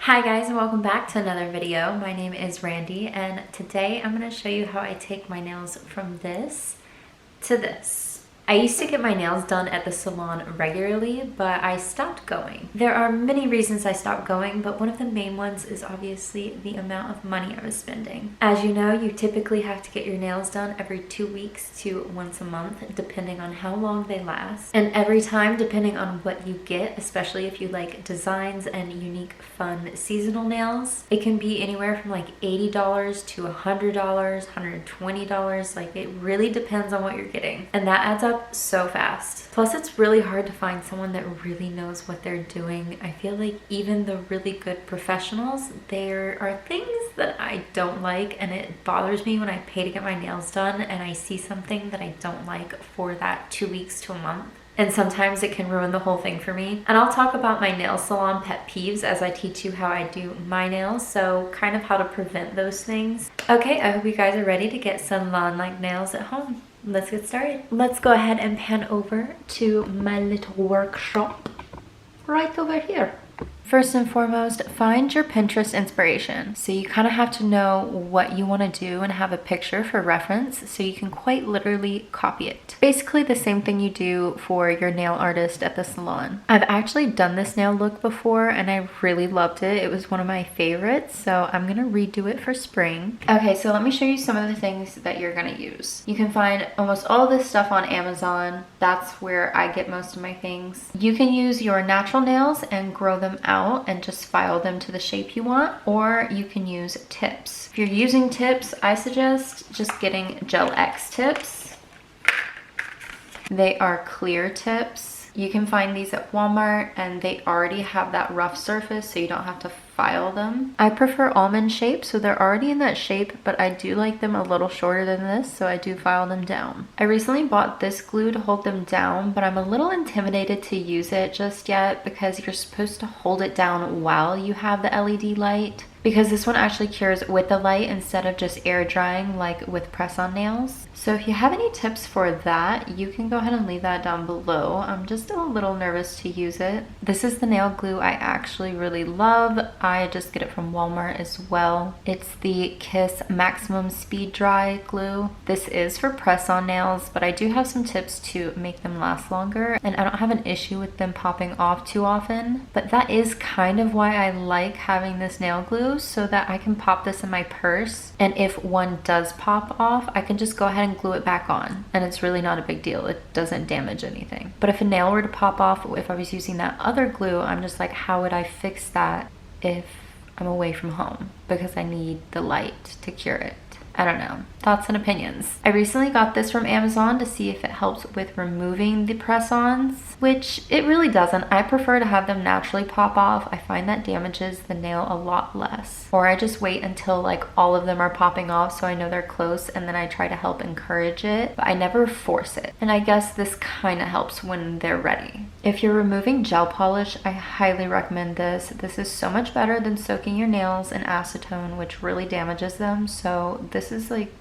Hi guys, and welcome back to another video. My name is Randy, and today I'm going to show you how I take my nails from this to this. I used to get my nails done at the salon regularly, but I stopped going. There are many reasons I stopped going, but one of the main ones is obviously the amount of money I was spending. As you know, you typically have to get your nails done every 2 weeks to once a month, depending on how long they last. And every time, depending on what you get, especially if you like designs and unique, fun seasonal nails, it can be anywhere from like $80 to $100, $120. Like, it really depends on what you're getting. And that adds up so fast. Plus, it's really hard to find someone that really knows what they're doing. I feel like even the really good professionals, there are things that I don't like, and it bothers me when I pay to get my nails done and I see something that I don't like for that 2 weeks to a month. And sometimes it can ruin the whole thing for me. And I'll talk about my nail salon pet peeves as I teach you how I do my nails, so kind of how to prevent those things. Okay, I hope you guys are ready to get salon-like nails at home. Let's get started. Let's go ahead and pan over to my little workshop right over here. First and foremost, find your Pinterest inspiration. So you kind of have to know what you want to do and have a picture for reference so you can quite literally copy it. Basically the same thing you do for your nail artist at the salon. I've actually done this nail look before and I really loved it. It was one of my favorites, so I'm gonna redo it for spring. Okay, so let me show you some of the things that you're gonna use. You can find almost all this stuff on Amazon. That's where I get most of my things. You can use your natural nails and grow them out and just file them to the shape you want, or you can use tips. If you're using tips, I suggest just getting Gel X tips. They are clear tips. You can find these at Walmart and they already have that rough surface so you don't have to file them. I prefer almond shape, so they're already in that shape, but I do like them a little shorter than this, so I do file them down. I recently bought this glue to hold them down, but I'm a little intimidated to use it just yet because you're supposed to hold it down while you have the LED light, because this one actually cures with the light instead of just air drying like with press-on nails. So if you have any tips for that, you can go ahead and leave that down below. I'm just a little nervous to use it. This is the nail glue I actually really love. I just get it from Walmart as well. It's the Kiss Maximum Speed Dry glue. This is for press-on nails, but I do have some tips to make them last longer, and I don't have an issue with them popping off too often. But that is kind of why I like having this nail glue, so that I can pop this in my purse, and if one does pop off, I can just go ahead and glue it back on, and it's really not a big deal. It doesn't damage anything. But if a nail were to pop off, if I was using that other glue, I'm just like, how would I fix that if I'm away from home? Because I need the light to cure it. I don't know. Thoughts and opinions. I recently got this from Amazon to see if it helps with removing the press-ons, which it really doesn't. I prefer to have them naturally pop off. I find that damages the nail a lot less. Or I just wait until like all of them are popping off so I know they're close, and then I try to help encourage it, but I never force it. And I guess this kind of helps when they're ready. If you're removing gel polish, I highly recommend this. This is so much better than soaking your nails in acetone, which really damages them. So this is like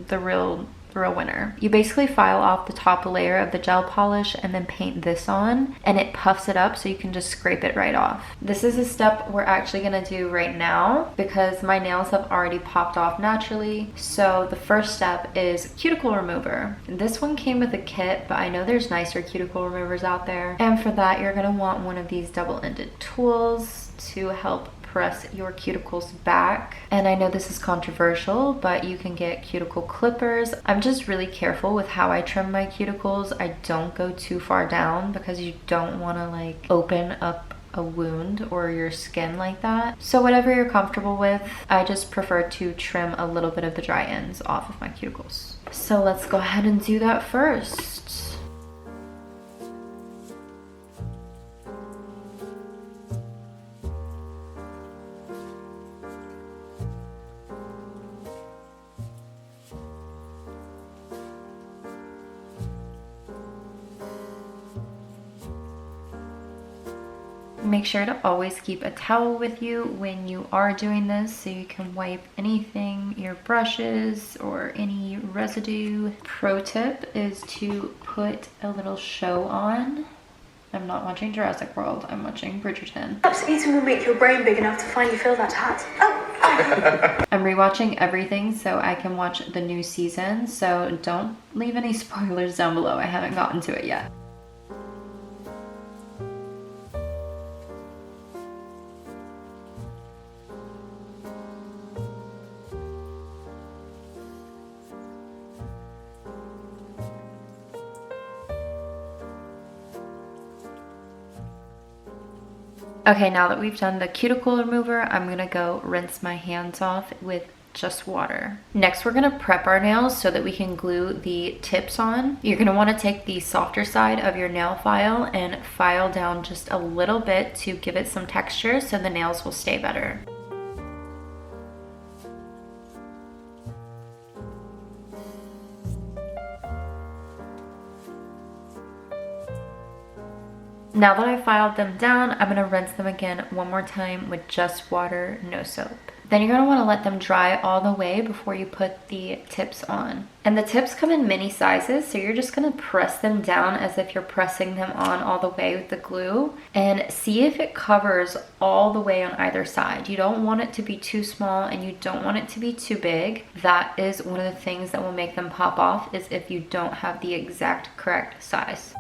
the real winner. You basically file off the top layer of the gel polish and then paint this on, and it puffs it up so you can just scrape it right off. This is a step we're actually gonna do right now because my nails have already popped off naturally. So the first step is cuticle remover. This one came with a kit, but I know there's nicer cuticle removers out there. And for that, you're gonna want one of these double-ended tools to help press your cuticles back. And I know this is controversial, but you can get cuticle clippers. I'm just really careful with how I trim my cuticles. I don't go too far down because you don't want to like open up a wound or your skin like that. So whatever you're comfortable with, I just prefer to trim a little bit of the dry ends off of my cuticles. So let's go ahead and do that first. Make sure to always keep a towel with you when you are doing this so you can wipe anything, your brushes or any residue. Pro tip is to put a little show on I'm not watching Jurassic World, I'm watching Bridgerton. Perhaps eating will make your brain big enough to finally fill that hat. Oh! I'm rewatching everything so I can watch the new season, so don't leave any spoilers down below. I haven't gotten to it yet. Okay, now that we've done the cuticle remover, I'm gonna go rinse my hands off with just water. Next, we're gonna prep our nails so that we can glue the tips on. You're gonna wanna take the softer side of your nail file and file down just a little bit to give it some texture so the nails will stay better. Now that I've filed them down, I'm gonna rinse them again one more time with just water, no soap. Then you're gonna wanna let them dry all the way before you put the tips on. And the tips come in mini sizes, so you're just gonna press them down as if you're pressing them on all the way with the glue, and see if it covers all the way on either side. You don't want it to be too small and you don't want it to be too big. That is one of the things that will make them pop off, is if you don't have the exact correct size.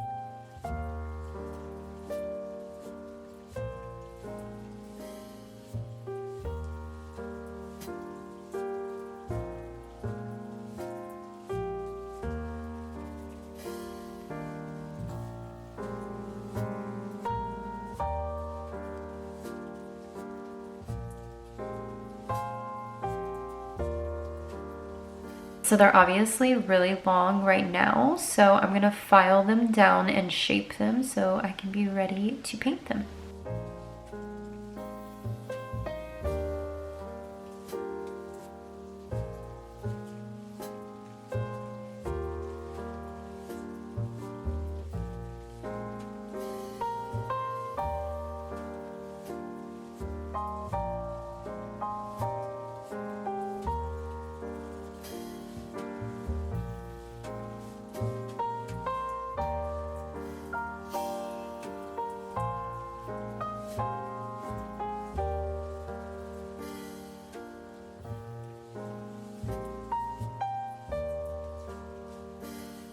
So they're obviously really long right now, so I'm gonna file them down and shape them so I can be ready to paint them.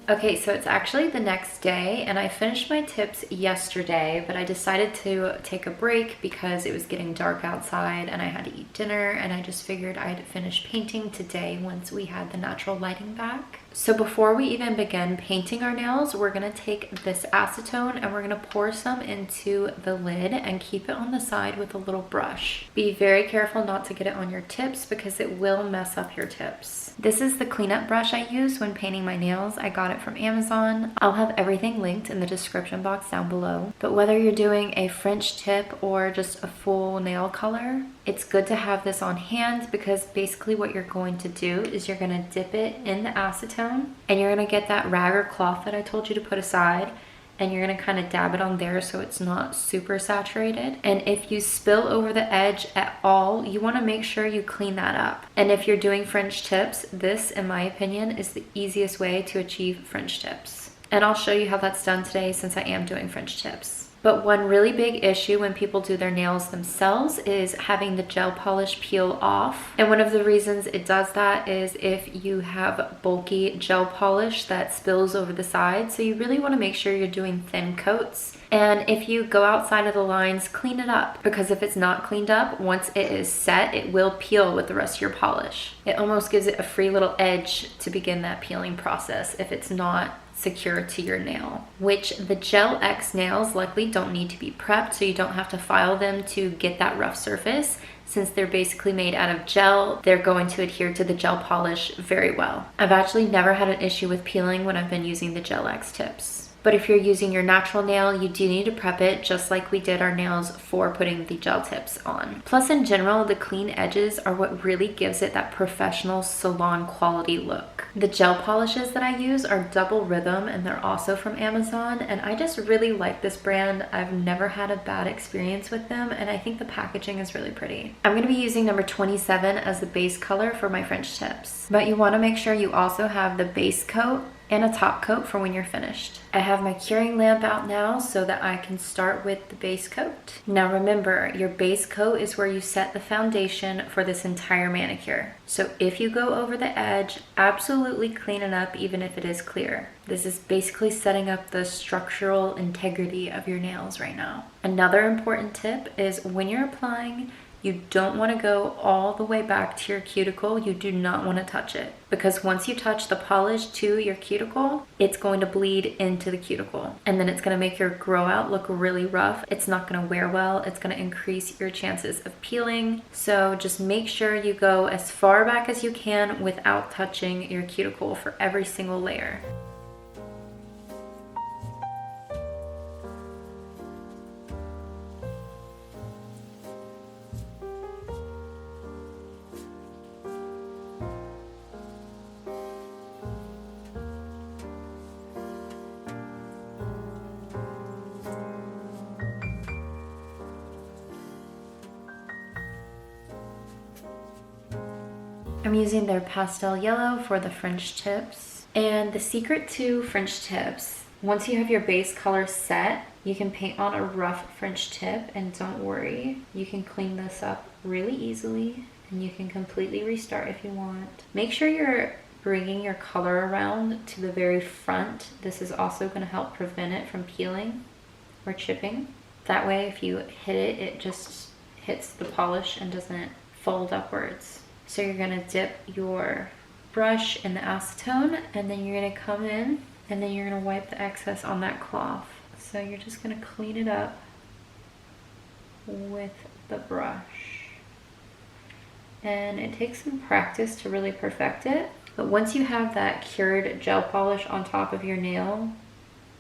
Okay, so it's actually the next day and I finished my tips yesterday, but I decided to take a break because it was getting dark outside and I had to eat dinner, and I just figured I'd finish painting today once we had the natural lighting back. So before we even begin painting our nails, we're gonna take this acetone and we're gonna pour some into the lid and keep it on the side with a little brush. Be very careful not to get it on your tips because it will mess up your tips. This is the cleanup brush I use when painting my nails. I got it from Amazon. I'll have everything linked in the description box down below. But whether you're doing a French tip or just a full nail color, it's good to have this on hand, because basically what you're going to do is you're gonna dip it in the acetone and you're gonna get that rag or cloth that I told you to put aside, and you're gonna kind of dab it on there so it's not super saturated. And if you spill over the edge at all, you wanna make sure you clean that up. And if you're doing French tips, this, in my opinion, is the easiest way to achieve French tips. And I'll show you how that's done today since I am doing French tips. But one really big issue when people do their nails themselves is having the gel polish peel off. And one of the reasons it does that is if you have bulky gel polish that spills over the side. So you really want to make sure you're doing thin coats. And if you go outside of the lines, clean it up, because if it's not cleaned up, once it is set, it will peel with the rest of your polish. It almost gives it a free little edge to begin that peeling process if it's not secure to your nail, which the Gel X nails likely don't need to be prepped, so you don't have to file them to get that rough surface. Since they're basically made out of gel, they're going to adhere to the gel polish very well. I've actually never had an issue with peeling when I've been using the Gel X tips. But if you're using your natural nail, you do need to prep it just like we did our nails for putting the gel tips on. Plus, in general, the clean edges are what really gives it that professional salon quality look. The gel polishes that I use are Double Rhythm, and they're also from Amazon, and I just really like this brand. I've never had a bad experience with them, and I think the packaging is really pretty. I'm going to be using number 27 as the base color for my French tips, but you want to make sure you also have the base coat and a top coat for when you're finished. I have my curing lamp out now so that I can start with the base coat. Now remember, your base coat is where you set the foundation for this entire manicure. So if you go over the edge, absolutely clean it up even if it is clear. This is basically setting up the structural integrity of your nails right now. Another important tip is when you're applying, you don't want to go all the way back to your cuticle. You do not want to touch it, because once you touch the polish to your cuticle, it's going to bleed into the cuticle, and then it's going to make your grow out look really rough. It's not going to wear well. It's going to increase your chances of peeling. So just make sure you go as far back as you can without touching your cuticle for every single layer. I'm using their pastel yellow for the French tips. And the secret to French tips, once you have your base color set, you can paint on a rough French tip, and don't worry, you can clean this up really easily and you can completely restart if you want. Make sure you're bringing your color around to the very front. This is also going to help prevent it from peeling or chipping. That way if you hit it, it just hits the polish and doesn't fold upwards. So you're gonna dip your brush in the acetone, and then you're gonna come in and then you're gonna wipe the excess on that cloth. So you're just gonna clean it up with the brush. And it takes some practice to really perfect it. But once you have that cured gel polish on top of your nail,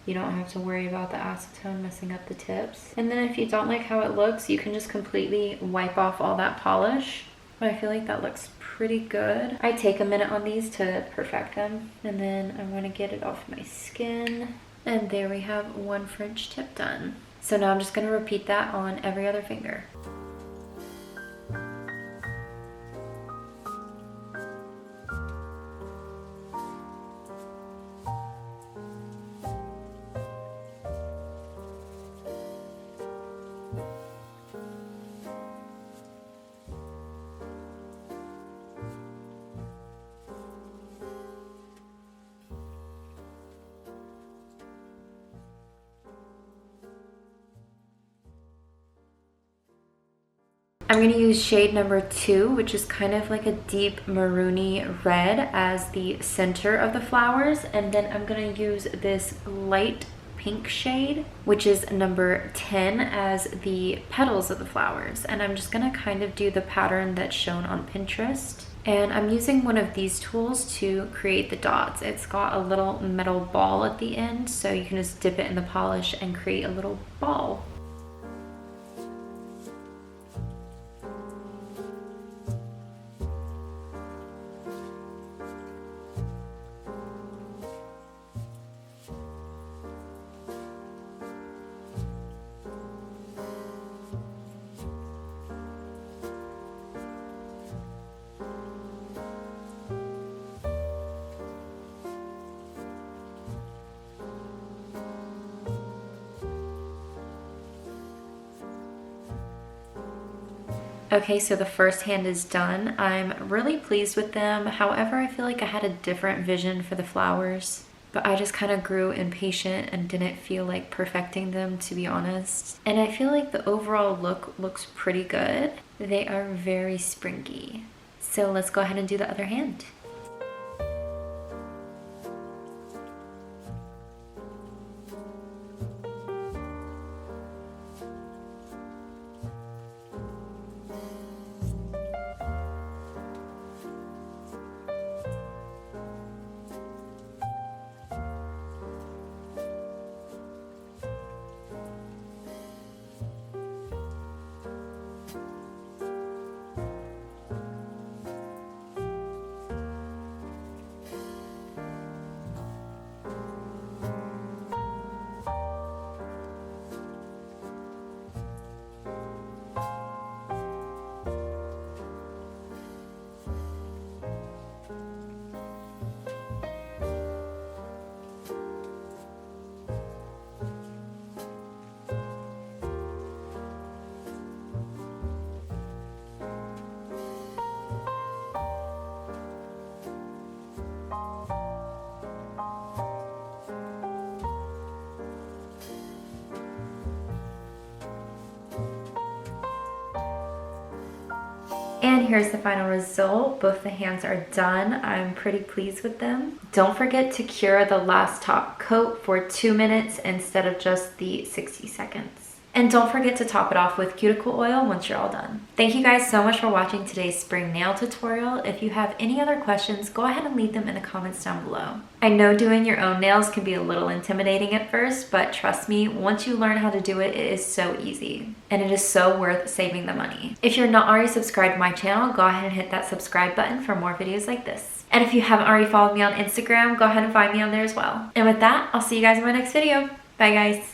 you don't have to worry about the acetone messing up the tips. And then if you don't like how it looks, you can just completely wipe off all that polish. But I feel like that looks pretty good. I take a minute on these to perfect them, and then I want to get it off my skin. And there we have one French tip done. So now I'm just going to repeat that on every other finger. I'm going to use shade number 2, which is kind of like a deep maroony red, as the center of the flowers. And then I'm going to use this light pink shade, which is number 10, as the petals of the flowers. And I'm just going to kind of do the pattern that's shown on Pinterest. And I'm using one of these tools to create the dots. It's got a little metal ball at the end, so you can just dip it in the polish and create a little ball. Okay, so the first hand is done. I'm really pleased with them. However, I feel like I had a different vision for the flowers, but I just kind of grew impatient and didn't feel like perfecting them, to be honest. And I feel like the overall look looks pretty good. They are very springy. So let's go ahead and do the other hand. And here's the final result. Both the hands are done. I'm pretty pleased with them. Don't forget to cure the last top coat for 2 minutes instead of just the 60 seconds. And don't forget to top it off with cuticle oil once you're all done. Thank you guys so much for watching today's spring nail tutorial. If you have any other questions, go ahead and leave them in the comments down below. I know doing your own nails can be a little intimidating at first, but trust me, once you learn how to do it, it is so easy. And it is so worth saving the money. If you're not already subscribed to my channel, go ahead and hit that subscribe button for more videos like this. And if you haven't already followed me on Instagram, go ahead and find me on there as well. And with that, I'll see you guys in my next video. Bye guys.